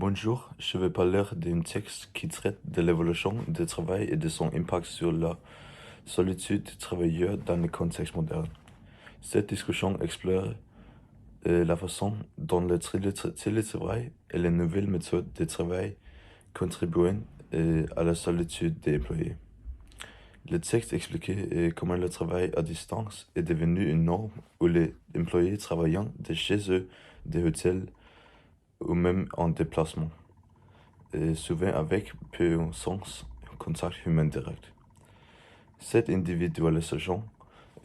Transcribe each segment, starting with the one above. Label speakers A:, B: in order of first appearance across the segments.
A: Bonjour, je vais parler d'un texte qui traite de l'évolution du travail et de son impact sur la solitude des travailleurs dans le contexte moderne. Cette discussion explore la façon dont le télétravail et les nouvelles méthodes de travail contribuent à la solitude des employés. Le texte expliquait comment le travail à distance est devenu une norme où les employés travaillant de chez eux, des hôtels ou même en déplacement, souvent avec peu ou sans contact humain direct. Cette individualisation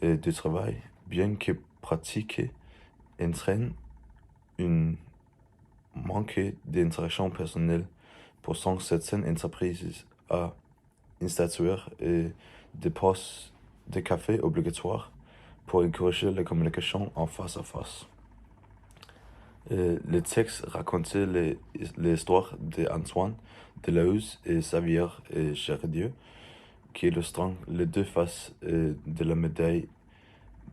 A: du travail, bien que pratiquée, entraîne un manque d'interaction personnelle, poussant certaines entreprises à instituer des postes de café obligatoires pour encourager la communication en face à face. Le texte racontait l'histoire d'Antoine Delahousse et Xavier Cherdieu, qui illustrant les deux faces de la médaille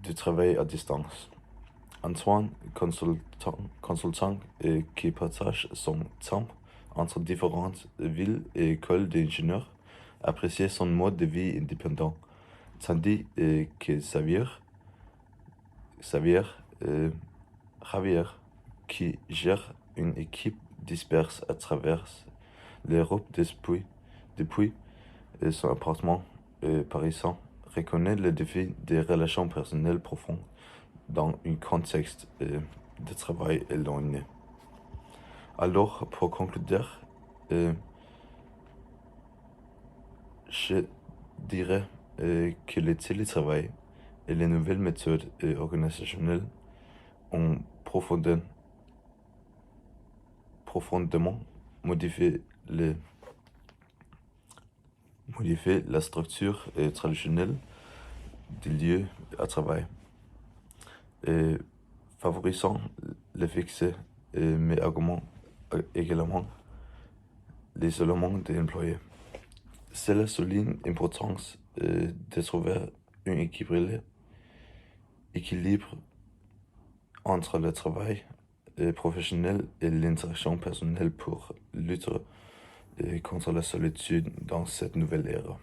A: du travail à distance. Antoine, consultant qui partage son temps entre différentes villes et écoles d'ingénieurs, appréciait son mode de vie indépendant, tandis que Javier, qui gère une équipe disperse à travers l'Europe depuis son appartement parisien, reconnaît le défi des relations personnelles profondes dans un contexte de travail éloigné. Alors, pour conclure, je dirais que le télétravail et les nouvelles méthodes organisationnelles ont profondément modifié la structure traditionnelle du lieu à travail, favorisant le fixe, mais également l'isolement des employés. Cela souligne l'importance de trouver un équilibre entre le travail professionnel et l'interaction personnelle pour lutter contre la solitude dans cette nouvelle ère.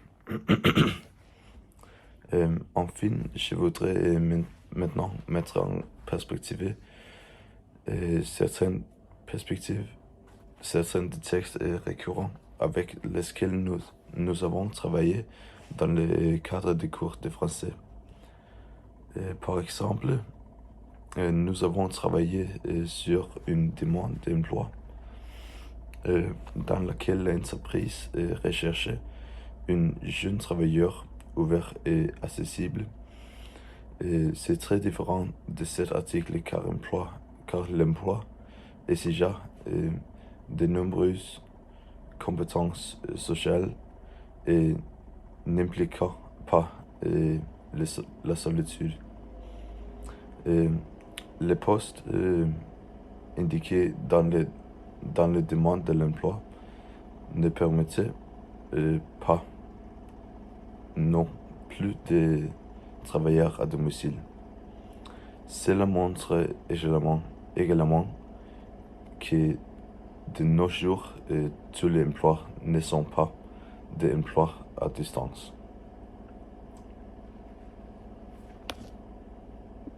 A: Enfin, je voudrais maintenant mettre en perspective certaines des textes récurrents avec lesquels nous avons travaillé dans le cadre des cours de français. Par exemple, nous avons travaillé sur une demande d'emploi dans laquelle l'entreprise recherchait un jeune travailleur ouvert et accessible. C'est très différent de cet article car l'emploi exigeait de nombreuses compétences sociales et n'impliquant pas la solitude. Les postes indiqués dans les demandes de l'emploi ne permettaient pas non plus de travailleurs à domicile. Cela montre également que de nos jours, tous les emplois ne sont pas des emplois à distance.